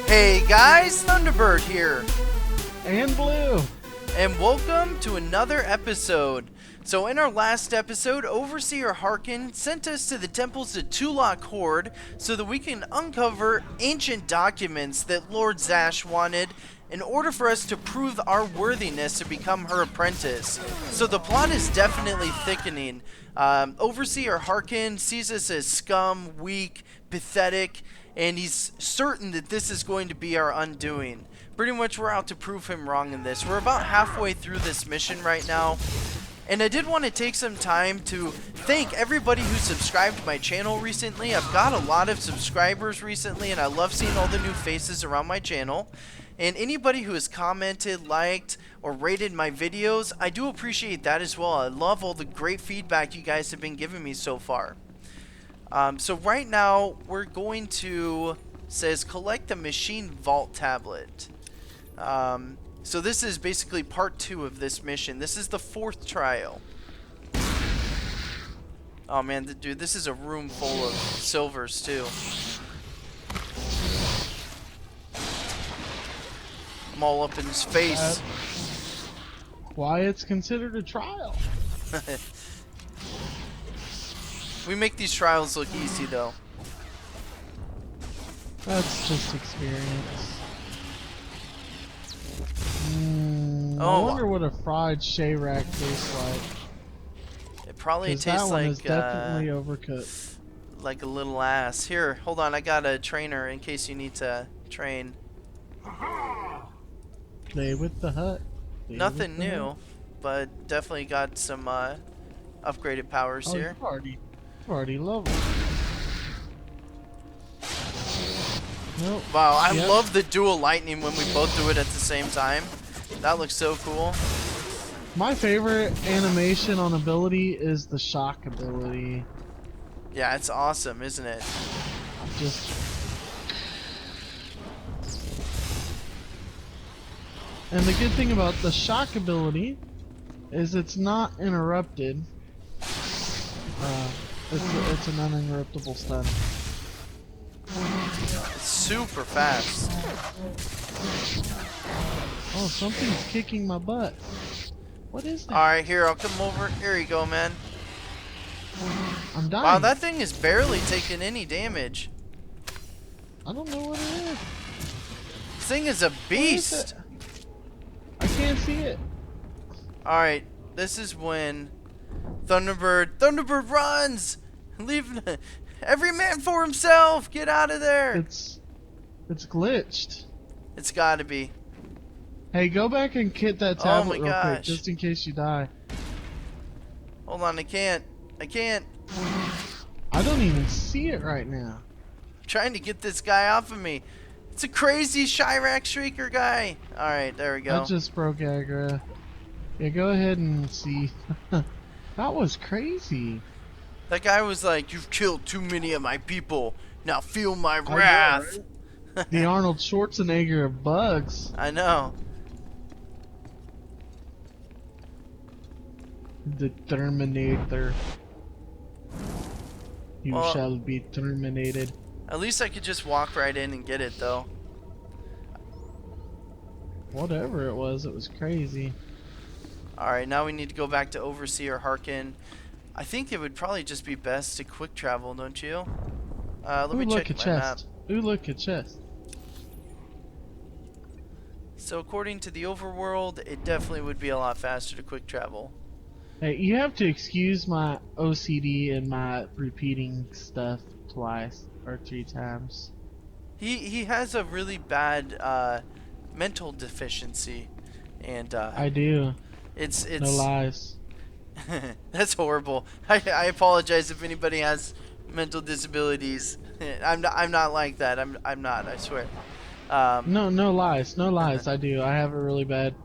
Hey guys, Thunderbyrd here, And blue. and welcome to another episode. So in our last episode, Overseer Harkin sent us to the temples of Tulak Horde so that we can uncover ancient documents that Lord Zash wanted in order for us to prove our worthiness to become her apprentice. So the plot is definitely thickening. Overseer Harkin sees us as scum, weak, pathetic, and he's certain that this is going to be our undoing. Pretty much we're out to prove him wrong in this. We're about halfway through this mission right now. And I did want to take some time to thank everybody who subscribed to my channel recently. I've got a lot of subscribers recently, and I love seeing all the new faces around my channel. And anybody who has commented, liked, or rated my videos, I do appreciate that as well. I love all the great feedback you guys have been giving me so far. So right now, we're going to, says, collect the machine vault tablet. So this is basically part 2 of this mission. This is the 4th trial. Oh man, dude, this is a room full of silvers too. I'm all up in his face. Why it's considered a trial. We make these trials look easy though. That's just experience. Oh, I wonder what a fried Shayrak tastes like. It probably 'Cause tastes that one like is definitely overcooked. like a little ass. Here, hold on, I got a trainer in case you need to train. Play with the hut. Play Nothing with the new, hut. but definitely got some upgraded powers Oh, here. you've already leveled. Nope. Wow, I Yep. love the dual lightning when we both do it at the same time. That looks so cool. My favorite animation on ability is the shock ability. Yeah, it's awesome, isn't it? Just. And the good thing about the shock ability is it's not interrupted. It's an uninterruptible stun. It's super fast. Oh, something's kicking my butt. What is that? Alright, here, I'll come over. Here you go, man. I'm dying. Wow, that thing is barely taking any damage. I don't know what it is. This thing is a What is beast. it? I can't see it. Alright, this is when Thunderbird runs! Leave every man for himself! Get out of there! It's glitched. It's gotta be. Hey, go back and hit that Oh tablet my real quick, gosh. just in case you die. Hold on, I can't. I can't. I don't even see it right now. I'm trying to get this guy off of me. It's a crazy Chirac Shrieker guy. Alright, there we go. That just broke aggro. Yeah, go ahead and see. That was crazy. That guy was like, "You've killed too many of my people. Now feel my know, wrath." The Arnold Schwarzenegger of bugs. I know. The Terminator. You Well, shall be terminated. at least I could just walk right in and get it, though. Whatever it was crazy. Alright, now we need to go back to Overseer Harkin. I think it would probably just be best to quick travel, don't you? Let me check my map. Ooh, look at chest. So according to the overworld, it definitely would be a lot faster to quick travel. Hey, you have to excuse my OCD and my repeating stuff twice or 3 times. He has a really bad mental deficiency, and I do. it's No lies. That's horrible. I apologize if anybody has mental disabilities. I'm not like that. I'm not. I swear. No lies. No lies. I do. I have it really bad.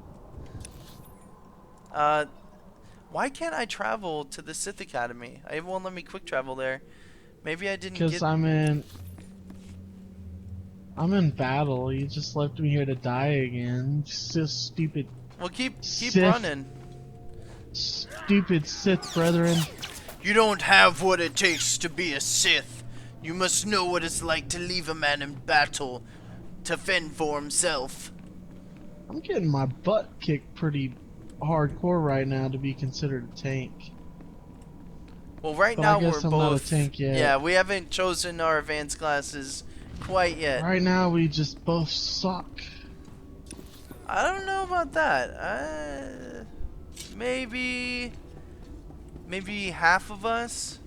Why can't I travel to the Sith Academy? It won't let me quick travel there. Maybe I didn't Because get. I'm in battle. You just left me here to die again. Just stupid. Well, keep Sith. running. Stupid Sith brethren. You don't have what it takes to be a Sith. You must know what it's like to leave a man in battle to fend for himself. I'm getting my butt kicked pretty hardcore right now to be considered a tank. Well, right But now I guess we're I'm both. not a tank yet. Yeah, we haven't chosen our advanced classes quite yet. Right now we just both suck. I don't know about that. Maybe half of us.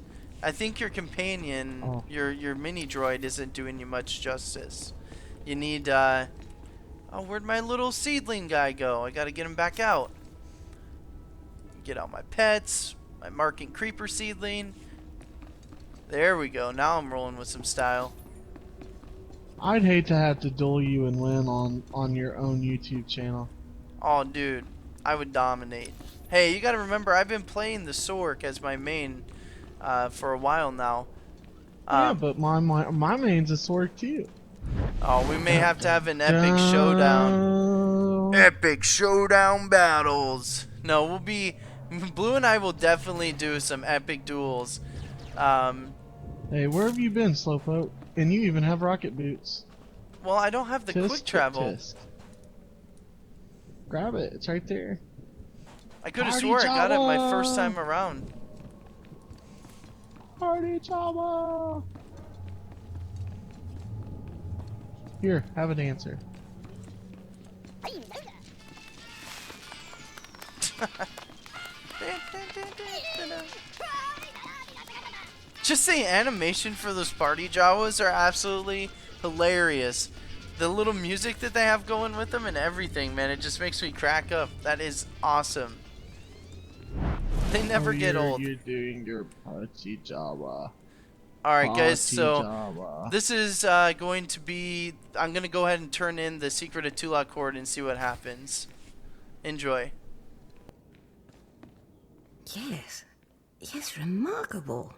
I think your companion, your mini droid, isn't doing you much justice. You need. Oh, where'd my little seedling guy go? I gotta get him back out. Get out my pets, my marking creeper seedling. There we go. Now I'm rolling with some style. I'd hate to have to duel you and win on your own YouTube channel. Oh, dude, I would dominate. Hey, you gotta remember, I've been playing the Sork as my main for a while now. Yeah, but my main's a Sork too. Oh, we may have to have an epic showdown. Epic showdown battles. No, we'll be... Blue and I will definitely do some epic duels. Hey, where have you been, Slowpoke? And you even have rocket boots. Well, I don't have the quick travel. Tisk. Grab it. It's right there. I could have swore I got it my first time around. Party Java! Here, have an answer. Just the animation for those party Jawas are absolutely hilarious. The little music that they have going with them and everything, man, it just makes me crack up. That is awesome. They never get old. You're doing your party Jawa. Alright guys, so Java. this is going to be... I'm going to go ahead and turn in the secret of Tulak Horde and see what happens. Enjoy. Yes. Yes, remarkable.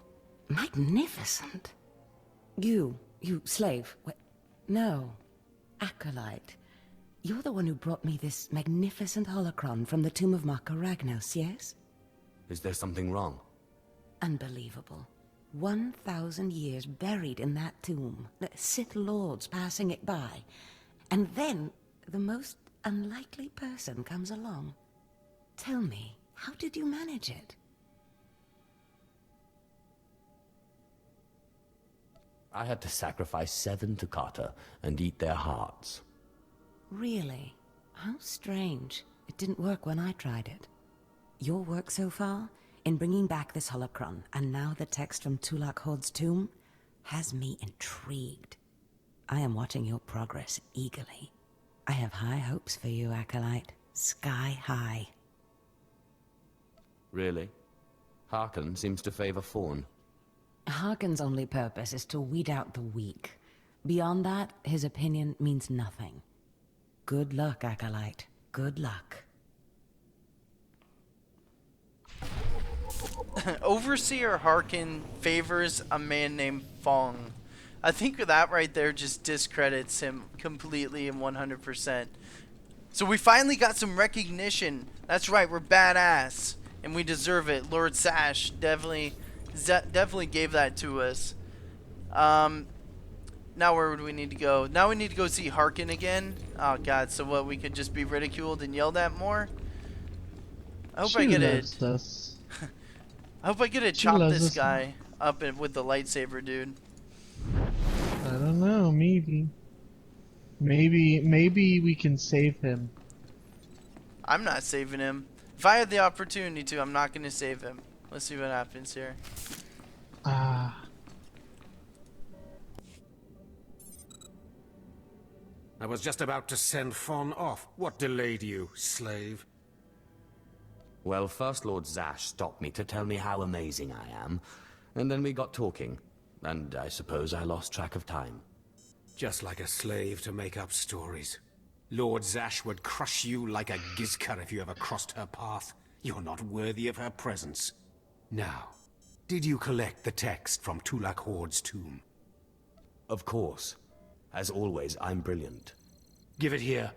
Magnificent. You slave. No. Acolyte. You're the one who brought me this magnificent holocron from the tomb of Marka Ragnos, yes? Is there something wrong? Unbelievable. 1,000 years buried in that tomb. The Sith Lords passing it by. And then the most unlikely person comes along. Tell me, how did you manage it? I had to sacrifice 7 Takata and eat their hearts. Really? How strange. It didn't work when I tried it. Your work so far, in bringing back this holocron, and now the text from Tulak Horde's tomb, has me intrigued. I am watching your progress eagerly. I have high hopes for you, Acolyte. Sky high. Really? Harkon seems to favor Fawn. Harkon's only purpose is to weed out the weak. Beyond that, his opinion means nothing. Good luck, Acolyte. Good luck. Overseer Harkin favors a man named Fong. I think that right there just discredits him completely and 100%. So we finally got some recognition. That's right, we're badass. And we deserve it. Lord Zash definitely gave that to us. Now where would we need to go? Now we need to go see Harkin again. Oh god, so what, we could just be ridiculed and yelled at more? I hope I get it. I hope I get to chop this guy up with the lightsaber, dude. I don't know, maybe. Maybe we can save him. I'm not saving him. If I had the opportunity to, I'm not going to save him. Let's see what happens here. I was just about to send Fawn off. What delayed you, slave? Well, First Lord Zash stopped me to tell me how amazing I am, and then we got talking, and I suppose I lost track of time. Just like a slave to make up stories. Lord Zash would crush you like a gizka if you ever crossed her path. You're not worthy of her presence. Now, did you collect the text from Tulak Horde's tomb? Of course. As always, I'm brilliant. Give it here.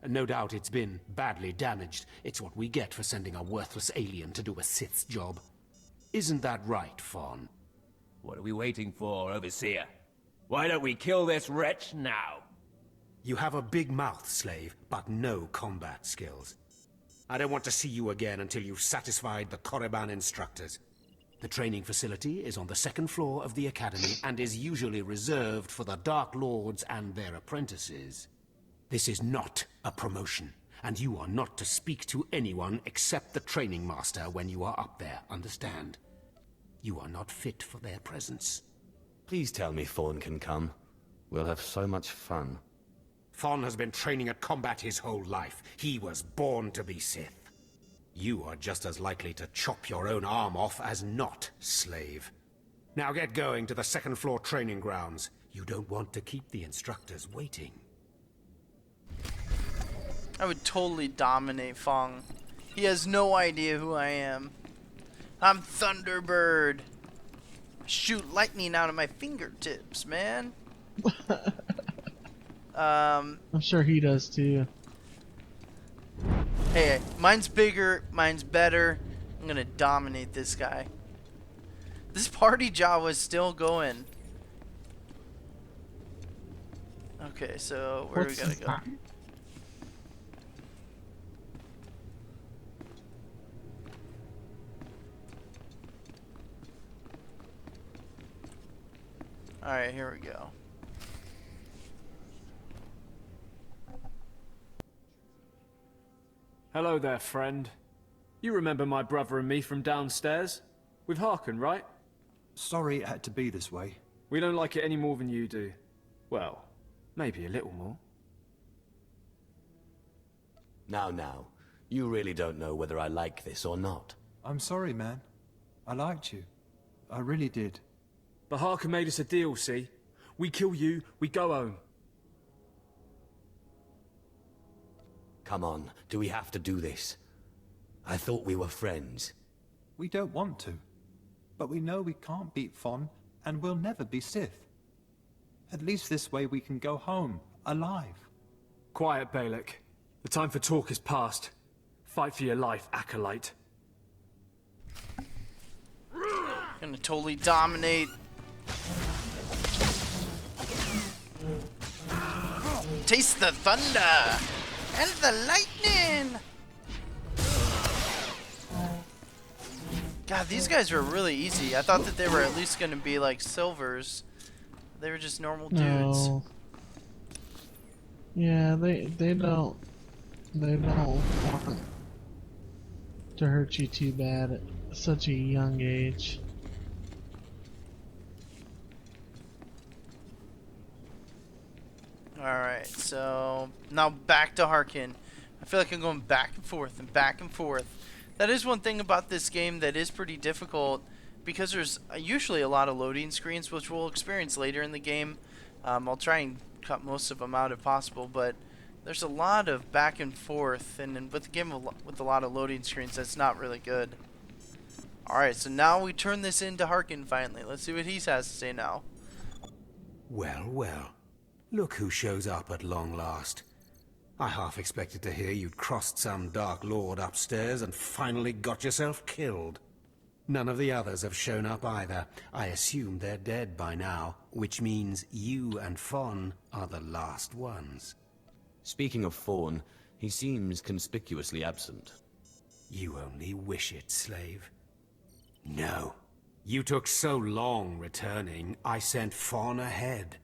No doubt it's been badly damaged. It's what we get for sending a worthless alien to do a Sith's job. Isn't that right, Fawn? What are we waiting for, Overseer? Why don't we kill this wretch now? You have a big mouth, slave, but no combat skills. I don't want to see you again until you've satisfied the Korriban instructors. The training facility is on the second floor of the academy and is usually reserved for the Dark Lords and their apprentices. This is not a promotion, and you are not to speak to anyone except the training master when you are up there, understand? You are not fit for their presence. Please tell me Fawn can come. We'll have so much fun. Fawn has been training at combat his whole life. He was born to be Sith. You are just as likely to chop your own arm off as not, slave. Now get going to the second floor training grounds. You don't want to keep the instructors waiting. I would totally dominate Fong. He has no idea who I am. I'm Thunderbyrd. Shoot lightning out of my fingertips, man. I'm sure he does too. Hey, mine's bigger, mine's better. I'm gonna dominate this guy. This party Jawa is still going. Okay, so where do we gotta go? Alright, here we go. Hello there, friend. You remember my brother and me from downstairs? With Harkin, right? Sorry it had to be this way. We don't like it any more than you do. Well, maybe a little more. Now, you really don't know whether I like this or not. I'm sorry, man. I liked you. I really did. But Harkin made us a deal, see? We kill you, we go home. Come on, do we have to do this? I thought we were friends. We don't want to. But we know we can't beat Fon, and we'll never be Sith. At least this way we can go home, alive. Quiet, Balak. The time for talk is past. Fight for your life, Acolyte. Gonna totally dominate. Taste the thunder and the lightning. God, these guys were really easy. I thought that they were at least gonna be like silvers. They were just normal dudes. No. Yeah, they don't want to hurt you too bad at such a young age. Alright, so now back to Harkin. I feel like I'm going back and forth and back and forth. That is one thing about this game that is pretty difficult, because there's usually a lot of loading screens, which we'll experience later in the game. I'll try and cut most of them out if possible, but there's a lot of back and forth, and with the game with a lot of loading screens, that's not really good. Alright, so now we turn this into Harkin finally. Let's see what he has to say now. Well, well. Look who shows up at long last. I half expected to hear you'd crossed some Dark Lord upstairs and finally got yourself killed. None of the others have shown up either. I assume they're dead by now, which means you and Fon are the last ones. Speaking of Fawn, he seems conspicuously absent. You only wish it, slave. No. You took so long returning, I sent Fon ahead.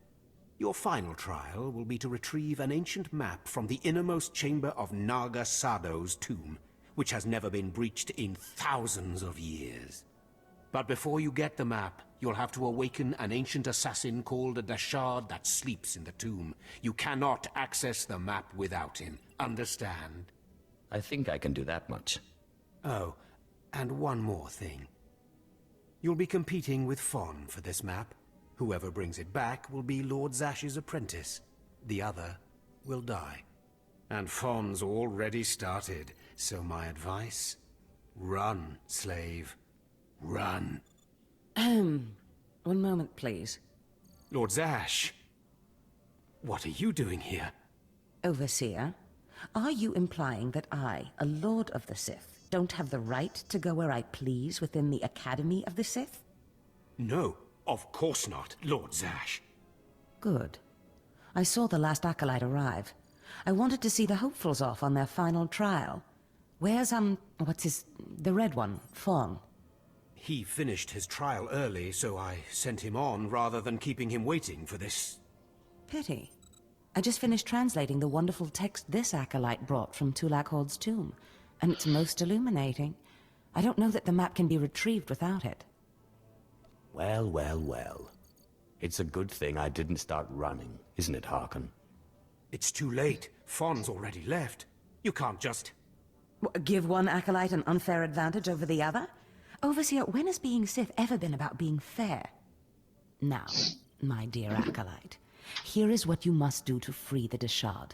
Your final trial will be to retrieve an ancient map from the innermost chamber of Naga Sadow's tomb, which has never been breached in thousands of years. But before you get the map, you'll have to awaken an ancient assassin called a Dashard that sleeps in the tomb. You cannot access the map without him. Understand? I think I can do that much. Oh, and one more thing. You'll be competing with Fon for this map. Whoever brings it back will be Lord Zash's apprentice. The other will die. And Fon's already started, so my advice? Run, slave. Run. One moment, please. Lord Zash, what are you doing here? Overseer, are you implying that I, a Lord of the Sith, don't have the right to go where I please within the Academy of the Sith? No, of course not, Lord Zash. Good. I saw the last acolyte arrive. I wanted to see the hopefuls off on their final trial. Where's, the red one, Fawn? He finished his trial early, so I sent him on rather than keeping him waiting for this. Pity. I just finished translating the wonderful text this acolyte brought from Tulak Horde's tomb, and it's most illuminating. I don't know that the map can be retrieved without it. Well, well, well. It's a good thing I didn't start running, isn't it, Harkon? It's too late. Fawn's already left. You can't just... Give one acolyte an unfair advantage over the other? Overseer, when has being Sith ever been about being fair? Now, my dear acolyte, here is what you must do to free the Deshard.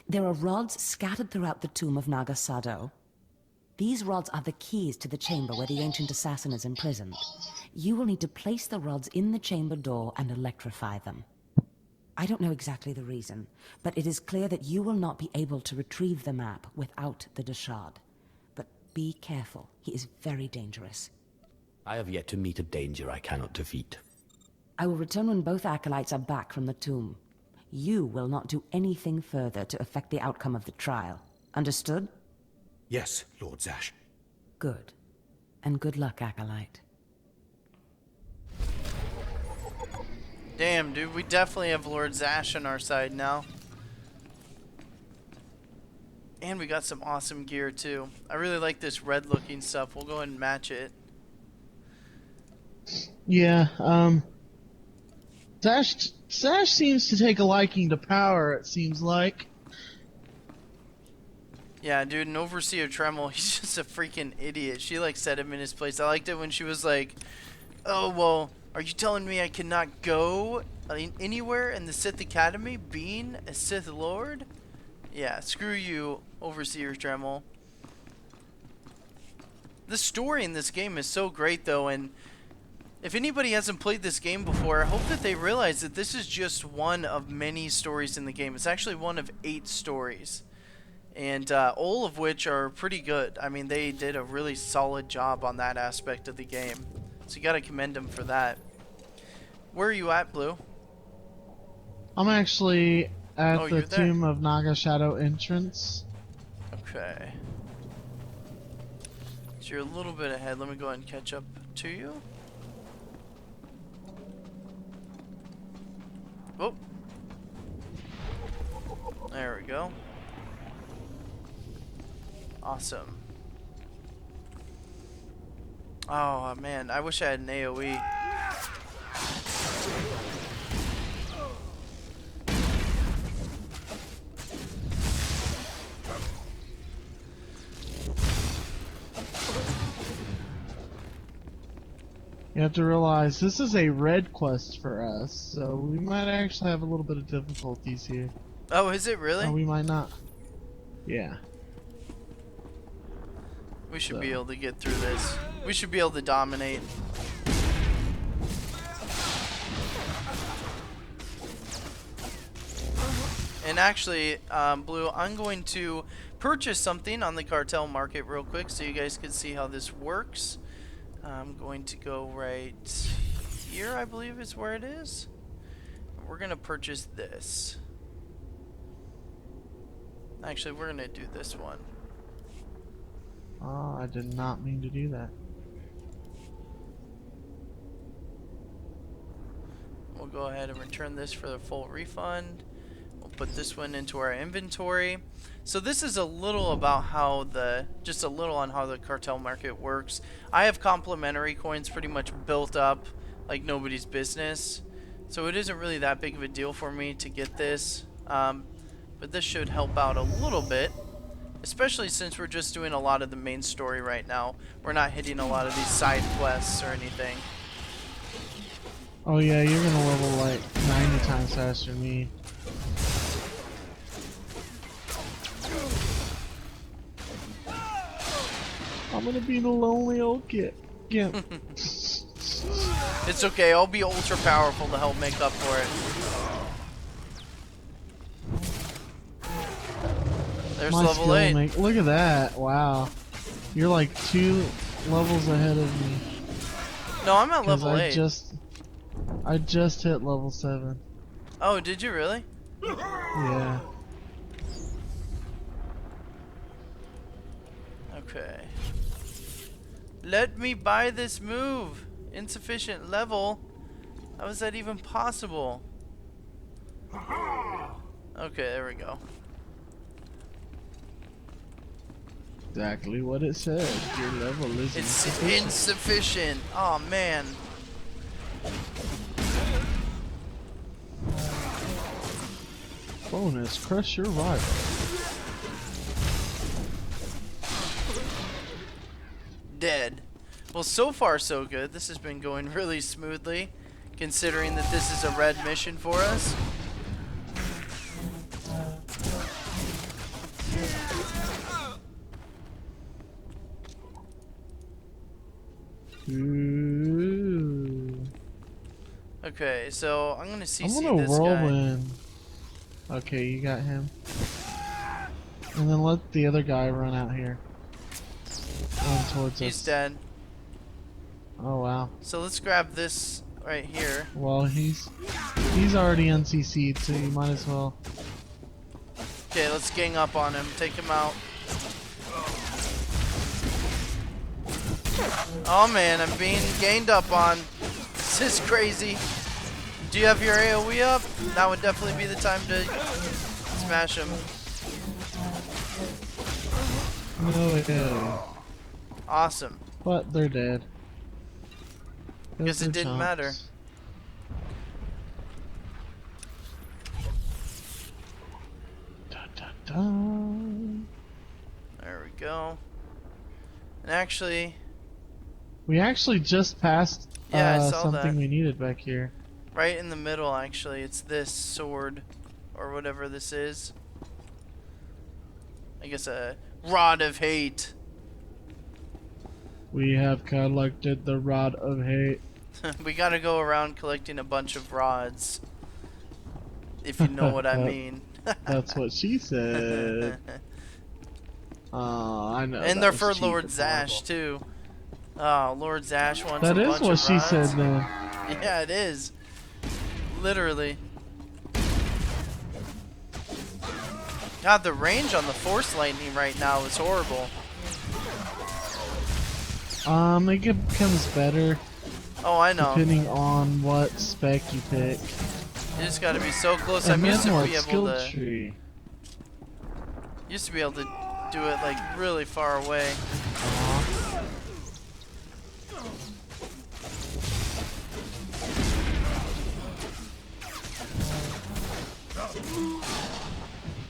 There are rods scattered throughout the tomb of Naga Sadow. These rods are the keys to the chamber where the ancient assassin is imprisoned. You will need to place the rods in the chamber door and electrify them. I don't know exactly the reason, but it is clear that you will not be able to retrieve the map without the Deshard. But be careful. He is very dangerous. I have yet to meet a danger I cannot defeat. I will return when both acolytes are back from the tomb. You will not do anything further to affect the outcome of the trial. Understood? Yes, Lord Zash. Good. And good luck, acolyte. Damn, dude, we definitely have Lord Zash on our side now. And we got some awesome gear, too. I really like this red-looking stuff. We'll go ahead and match it. Yeah, Zash seems to take a liking to power, it seems like. Yeah, dude, and Overseer Tremel, he's just a freaking idiot. She, like, set him in his place. I liked it when she was like, oh, well, are you telling me I cannot go anywhere in the Sith Academy being a Sith Lord? Yeah, screw you, Overseer Tremel. The story in this game is so great, though, and if anybody hasn't played this game before, I hope that they realize that this is just one of many stories in the game. It's actually one of 8 stories, and all of which are pretty good. I mean, they did a really solid job on that aspect of the game, so you gotta commend them for that. Where are you at, Blue? I'm actually at Oh, the you're there. Tomb of Naga Shadow entrance. Okay. So you're a little bit ahead. Let me go ahead and catch up to you. Oh. There we go. Awesome. Oh man, I wish I had an AoE. You have to realize this is a red quest for us, so we might actually have a little bit of difficulties here. Oh, is it really? Or we might not. Yeah. We should be able to get through this. We should be able to dominate. And actually, Blue, I'm going to purchase something on the cartel market real quick so you guys can see how this works. I'm going to go right here, I believe is where it is. We're going to purchase this. Actually, we're going to do this one. Oh, I did not mean to do that. We'll go ahead and return this for the full refund. We'll put this one into our inventory. So this is a little about how just a little on how the cartel market works. I have complimentary coins pretty much built up like nobody's business. So it isn't really that big of a deal for me to get this. But this should help out a little bit. Especially since we're just doing a lot of the main story right now. We're not hitting a lot of these side quests or anything. Oh yeah, you're gonna level like 90 times faster than me. I'm gonna be the lonely old gimp. It's okay, I'll be ultra powerful to help make up for it. There's My level skill 8. Look at that! Wow, you're like 2 levels ahead of me. No, I'm at level 8. I just hit level 7. Oh, did you really? Yeah. Okay. Let me buy this move. Insufficient level. How is that even possible? Okay, there we go. Exactly what it said. Your level is It's insufficient. insufficient. Oh man. Bonus, crush your rival. Dead. Well, so far so good. This has been going really smoothly, considering that this is a red mission for us. Ooh. Okay, so I'm gonna CC I'm gonna this guy. whirlwind. Okay, you got him. And then let the other guy run out here. Run towards He's us. dead. Oh wow. So let's grab this right here. Well, he's already NCC'd, so you might as well. Okay, let's gang up on him. Take him out. Oh man, I'm being gained up on. This is crazy. Do you have your AoE up? That would definitely be the time to smash him. No, yeah. Awesome. But they're dead. Guess it didn't matter. Dun, dun, dun. There we go. And actually, We actually just passed Yeah, I saw something that. we needed back here. right in the middle, actually, it's this sword, or whatever this is. I guess a rod of hate. We have collected the Rod of Hate. We gotta go around collecting a bunch of rods. If you know what I mean. That's what she said. I know. And that they're was for cheap Lord and Zash, horrible. too. Oh, Lord Zash wants That a is bunch what of she rods. said then. Yeah, it is. Literally. God, the range on the Force Lightning right now is horrible. It becomes better Oh, I know. depending on what spec you pick. You just gotta be so close. And I'm then used to what be able skill to tree. do it like really far away.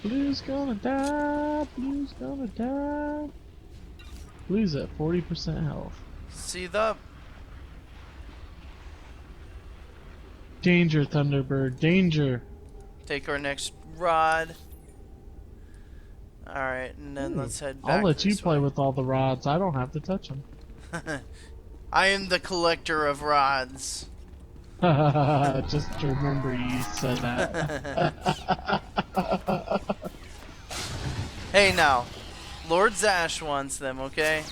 Blue's gonna die. Blue's gonna die. Blue's at 40% health. See the Danger, Thunderbird. Danger. take our next rod. All right, and then let's head back. I'll let you this play way. with all the rods. I don't have to touch them. I am the collector of rods. Just to remember you said that. Hey now, Lord Zash wants them, okay?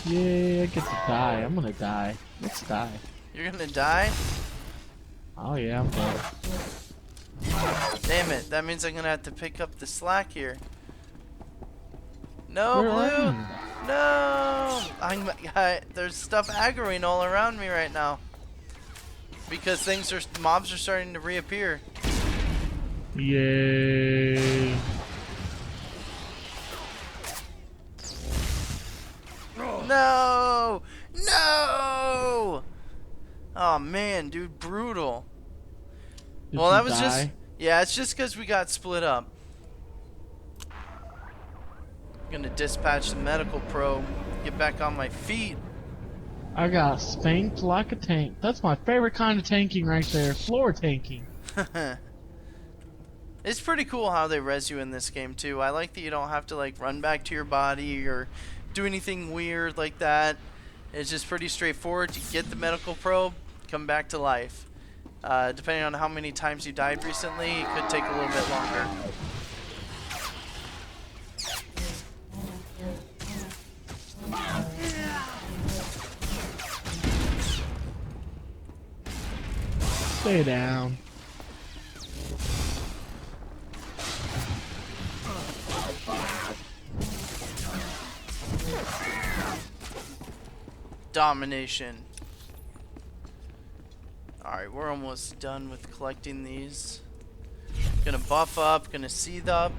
Yeah, I get to die. I'm gonna die. Let's die. You're gonna die? Oh yeah, I'm dead. Damn it, that means I'm gonna have to pick up the slack here. No, Where are Blue! you? No! There's stuff aggroing all around me right now. Because mobs are starting to reappear. Yay. No! No! Oh man, dude, brutal. Did Well, you that was just... die? Yeah, it's just because we got split up. Gonna dispatch the medical probe, get back on my feet. I got spanked like a tank. That's my favorite kind of tanking right there. Floor tanking. It's pretty cool how they res you in this game too. I like that you don't have to like run back to your body or do anything weird like that. It's just pretty straightforward. You get the medical probe, come back to life. Depending on how many times you died recently, it could take a little bit longer. Stay down. Domination. Alright, we're almost done with collecting these. Gonna buff up, gonna seethe up.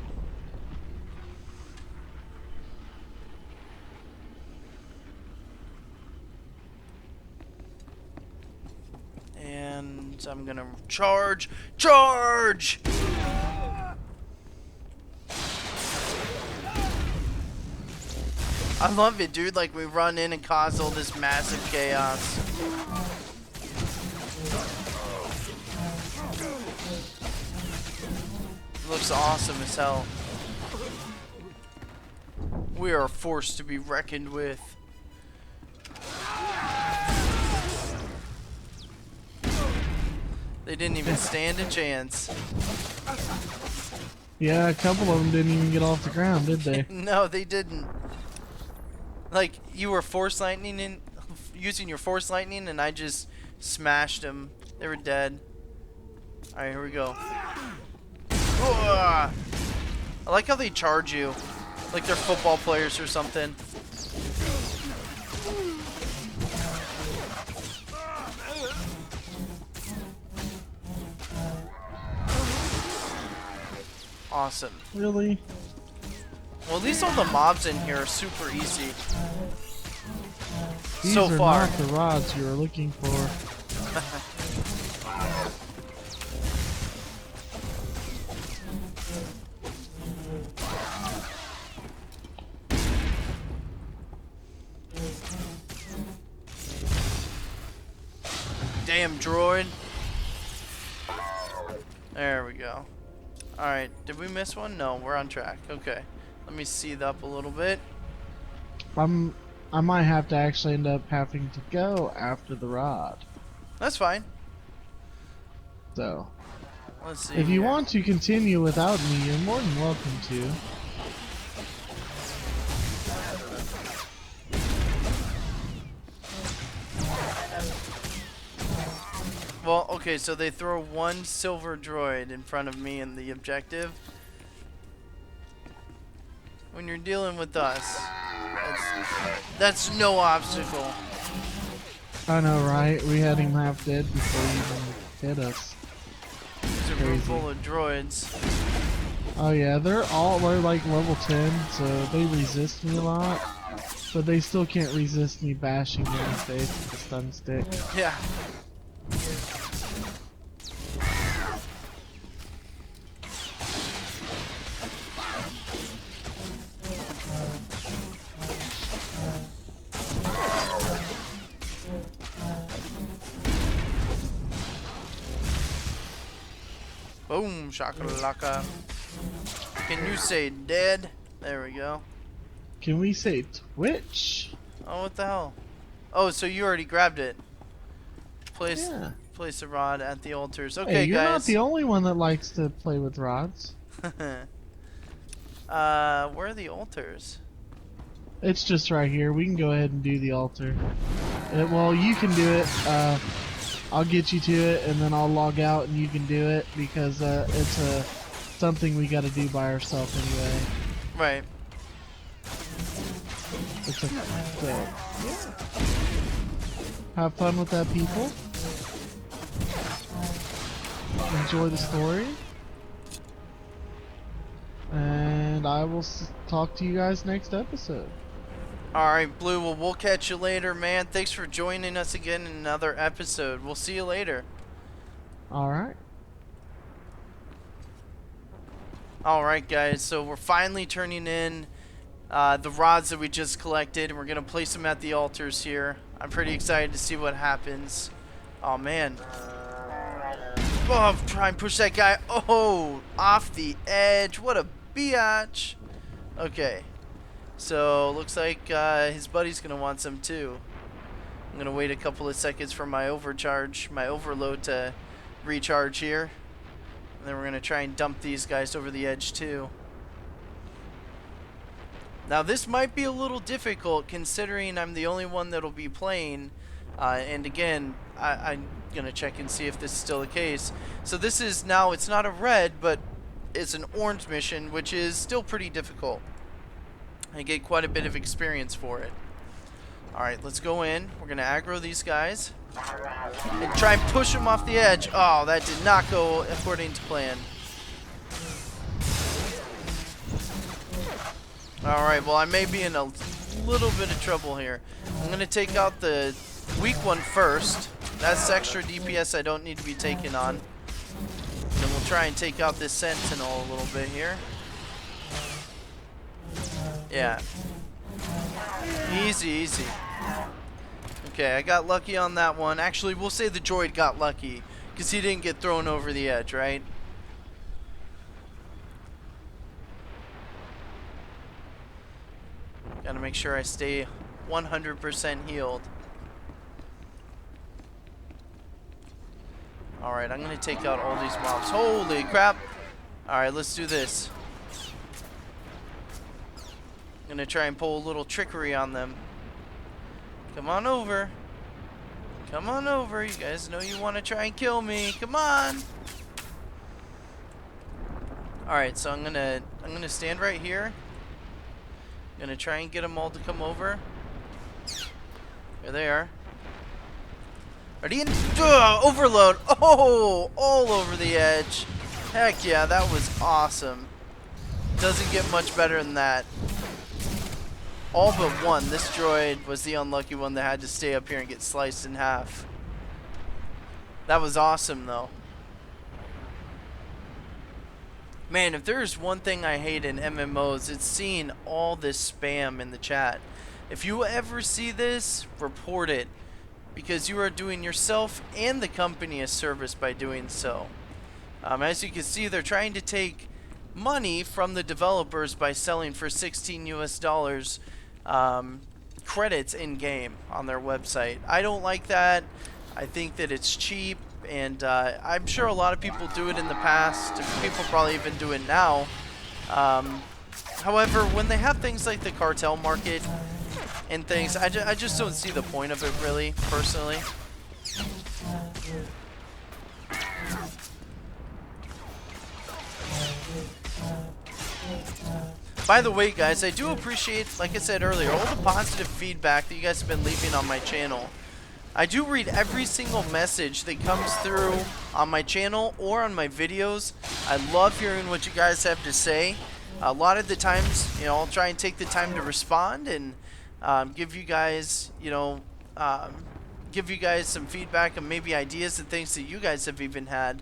And I'm gonna charge! Charge! I love it, dude. Like, we run in and cause all this massive chaos. Looks awesome as hell. We are a force to be reckoned with. They didn't even stand a chance. Yeah, a couple of them didn't even get off the ground, did they? No, they didn't. Like, you were force lightning in, using your force lightning, and I just smashed them. They were dead. Alright, here we go. I like how they charge you. Like they're football players or something. Awesome. Really? Well, at least all the mobs in here are super easy. These So are far. not the rods you were looking for. Damn droid. There we go. Alright, did we miss one? No, we're on track. Okay. Let me seethe up a little bit. I might have to actually end up having to go after the rod. That's fine. So, Let's see. if you here. want to continue without me, you're more than welcome to. Well, okay, so they throw one silver droid in front of me and the objective. When you're dealing with us, that's no obstacle. I know, right? We had him half dead before he even hit us. It's a room full of droids. Oh yeah, they're like level 10, so they resist me a lot. But they still can't resist me bashing them in the face with the stun stick. Yeah. Boom, shakalaka. Can you say dead? There we go. Can we say Twitch? Oh, what the hell? Oh, so you already grabbed it. Place a rod at the altars. Okay, hey, you're guys. not the only one that likes to play with rods. Where are the altars? It's just right here. We can go ahead and do the altar. Well, you can do it. I'll get you to it, and then I'll log out, and you can do it because it's something we got to do by ourselves anyway. Right. Have fun with that, people. Enjoy the story. And I will talk to you guys next episode. Alright, Blue, well, we'll catch you later, man. Thanks for joining us again in another episode. We'll see you later. Alright. Alright, guys, so we're finally turning in the rods that we just collected, and we're going to place them at the altars here. I'm pretty excited to see what happens. Oh, man. Oh, try and push that guy. Oh, off the edge. What a biatch. Okay. So, looks like his buddy's going to want some too. I'm going to wait a couple of seconds for my overload to recharge here. And then we're going to try and dump these guys over the edge too. Now, this might be a little difficult considering I'm the only one that'll be playing. And again, Gonna check and see if this is still the case. So this is now, it's not a red, but it's an orange mission, which is still pretty difficult. I get quite a bit of experience for it. Alright, let's go in. We're gonna aggro these guys and try and push them off the edge. Oh, that did not go according to plan. Alright, well, I may be in a little bit of trouble here. I'm gonna take out the weak one first. That's extra DPS I don't need to be taking on. And then we'll try and take out this sentinel a little bit here. Yeah. Easy, easy. Okay, I got lucky on that one. Actually, we'll say the droid got lucky, because he didn't get thrown over the edge, right? Gotta make sure I stay 100% healed. Alright, I'm gonna take out all these mobs. Holy crap! Alright, let's do this. I'm gonna try and pull a little trickery on them. Come on over. Come on over. You guys know you want to try and kill me. Come on. Alright, so I'm gonna stand right here. Gonna try and get them all to come over. There they are. Ready? Overload! Oh! All over the edge. Heck yeah, that was awesome. Doesn't get much better than that. All but one. This droid was the unlucky one that had to stay up here and get sliced in half. That was awesome, though. Man, if there's one thing I hate in MMOs, it's seeing all this spam in the chat. If you ever see this, report it, because you are doing yourself and the company a service by doing so. As you can see, they're trying to take money from the developers by selling for $16 US credits in game on their website. I don't like that. I think that it's cheap, and I'm sure a lot of people do it in the past. People probably even do it now. However, when they have things like the cartel market and things, I just don't see the point of it, really, personally. By the way, guys, I do appreciate, like I said earlier, all the positive feedback that you guys have been leaving on my channel. I do read every single message that comes through on my channel or on my videos. I love hearing what you guys have to say. A lot of the times, you know, I'll try and take the time to respond and give you guys, you know, give you guys some feedback and maybe ideas and things that you guys have even had.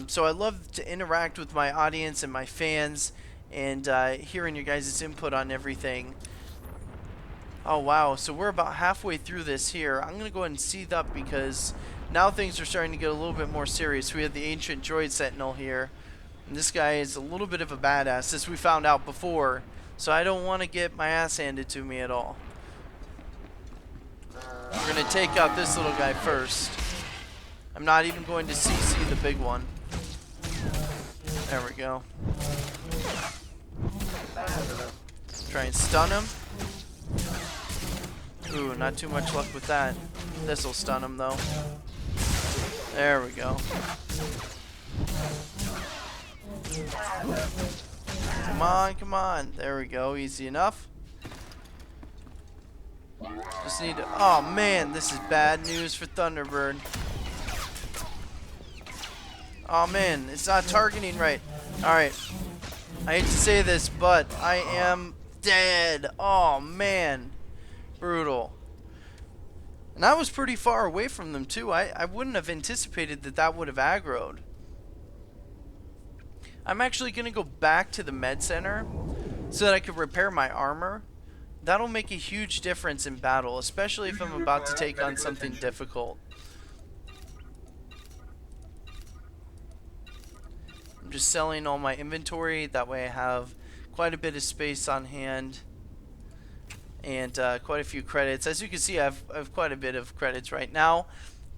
So I love to interact with my audience and my fans, and hearing your guys' input on everything. Oh wow, so we're about halfway through this here. I'm gonna go ahead and seethe up because now things are starting to get a little bit more serious. We have the ancient droid sentinel here, and this guy is a little bit of a badass, as we found out before, so I don't want to get my ass handed to me at all. We're gonna take out this little guy first. I'm not even going to CC the big one. There we go. Try and stun him. Ooh, not too much luck with that. This'll stun him though. There we go. Come on, come on. There we go. Easy enough. Just need to... Oh man, this is bad news for Thunderbyrd. Oh man, it's not targeting right. Alright. I hate to say this, but I am dead. Oh man. Brutal. And I was pretty far away from them too. I wouldn't have anticipated that that would have aggroed. I'm actually going to go back to the med center so that I can repair my armor. That'll make a huge difference in battle, especially if I'm about to take on something difficult. I'm just selling all my inventory, that way I have quite a bit of space on hand and quite a few credits. As you can see, I have quite a bit of credits right now,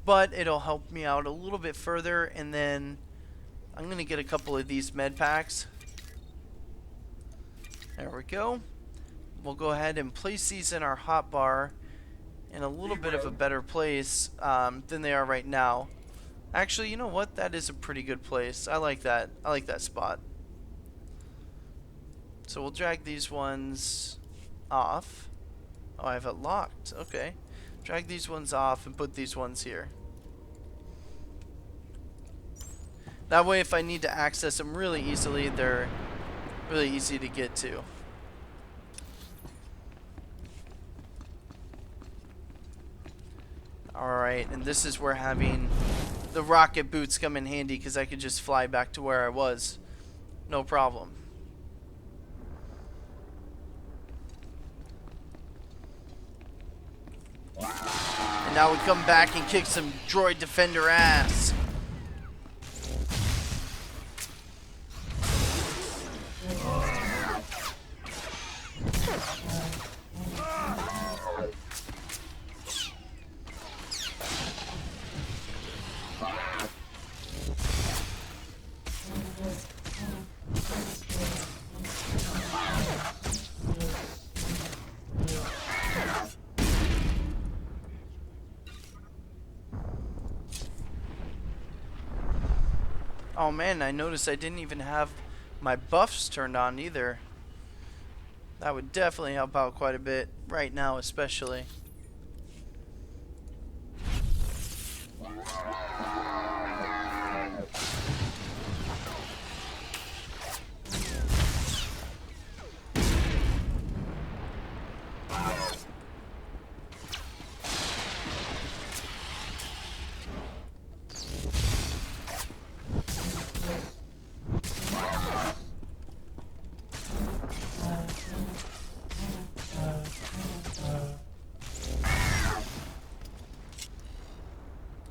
but it'll help me out a little bit further, and then I'm going to get a couple of these med packs. There we go. We'll go ahead and place these in our hotbar, in a little bit of a better place than they are right now. Actually, you know what? That is a pretty good place. I like that. I like that spot. So we'll drag these ones off. Oh, I have it locked. Okay. Drag these ones off and put these ones here. That way, if I need to access them really easily, they're really easy to get to. Alright, and this is where having the rocket boots come in handy, because I could just fly back to where I was. No problem. And now we come back and kick some droid defender ass. Oh man, I noticed I didn't even have my buffs turned on either. That would definitely help out quite a bit, right now especially.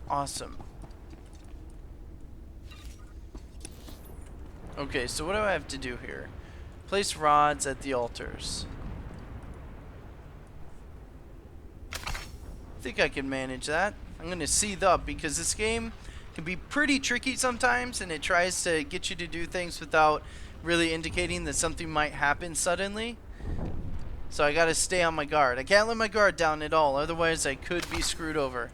Awesome. Okay, so what do I have to do here? Place rods at the altars. I think I can manage that. I'm going to seethe up because this game can be pretty tricky sometimes, and it tries to get you to do things without really indicating that something might happen suddenly. So I got to stay on my guard. I can't let my guard down at all, otherwise I could be screwed over.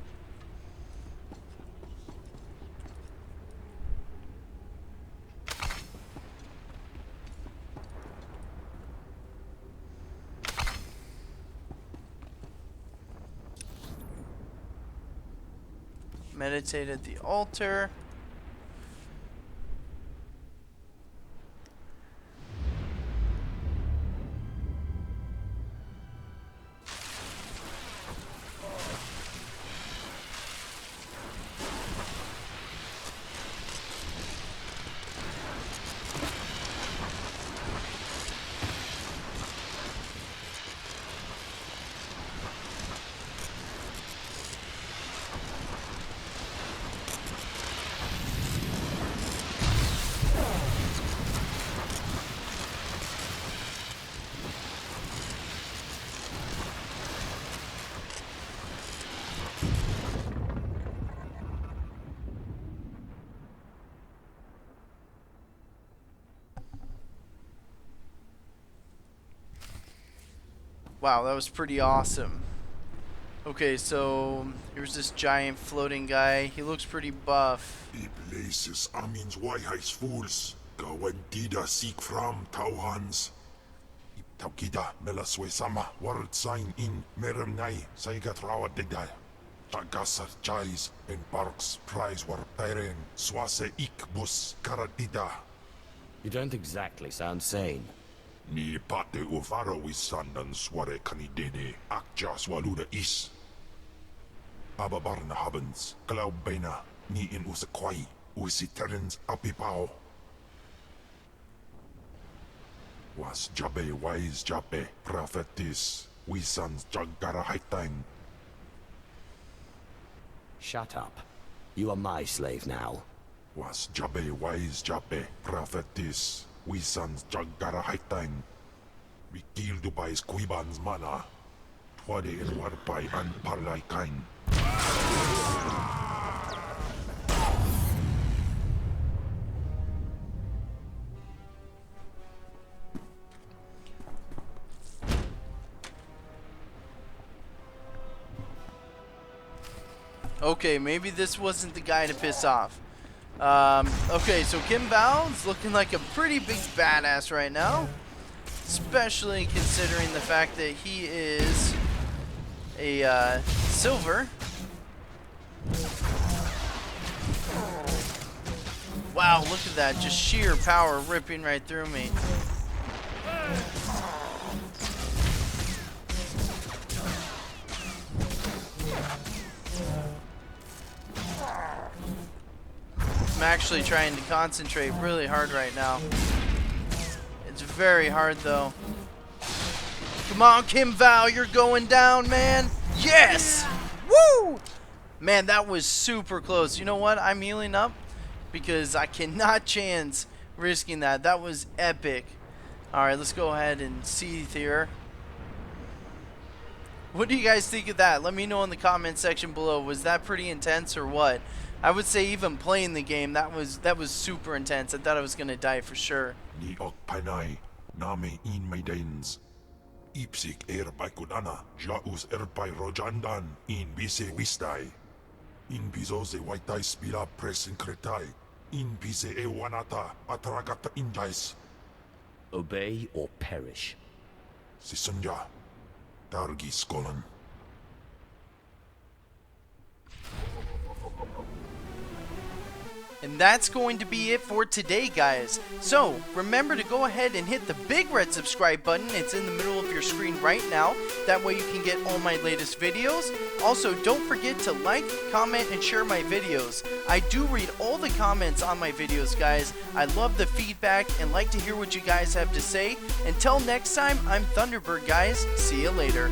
Meditate at the altar. Wow, that was pretty awesome. Okay, so here's this giant floating guy. He looks pretty buff. Die places amins waiheis fools. Gawantida seek from Tauhans. Taukida melaswe sama word sign in meremnai saigat rawa degdai. Tagasar chais en parks prize war pairen swase ik bus karatida. You don't exactly sound sane. Ni pate uvaro wisandan sware kanidene akja swaluda is. Ababarna habens, glaubena, ni in usakwai, usiterens apipao. Was jabe wise jabe, prophetis, wisans jagara haitang. Shut up. You are my slave now. Was jabe wise jabe, prophetis, wisans jagara haitang. Wikildu by squibans mana. Twade en warpai an parlay kain. Okay, maybe this wasn't the guy to piss off. Okay, so Kim Val's looking like a pretty big badass right now. Especially considering the fact that he is a silver. Wow, look at that. Just sheer power ripping right through me. I'm actually trying to concentrate really hard right now. It's very hard though. Come on, Kim Val, you're going down, man. Yes! Woo! Man, that was super close. You know what? I'm healing up because I cannot chance risking that. That was epic. Alright, let's go ahead and seethe here. What do you guys think of that? Let me know in the comment section below. Was that pretty intense or what? I would say even playing the game, that was super intense. I thought I was gonna die for sure. Ni ok panai, name in maidens. Ipsik erpai kudana, jaus erpai rojandan, in bise wistai. In bizoze waitai spila presin kretai. In bise ewanata, atragata indais. Obey or perish. Sisunja, dargi skolan. And that's going to be it for today, guys. So, remember to go ahead and hit the big red subscribe button. It's in the middle of your screen right now. That way you can get all my latest videos. Also, don't forget to like, comment, and share my videos. I do read all the comments on my videos, guys. I love the feedback and like to hear what you guys have to say. Until next time, I'm Thunderbyrd, guys. See you later.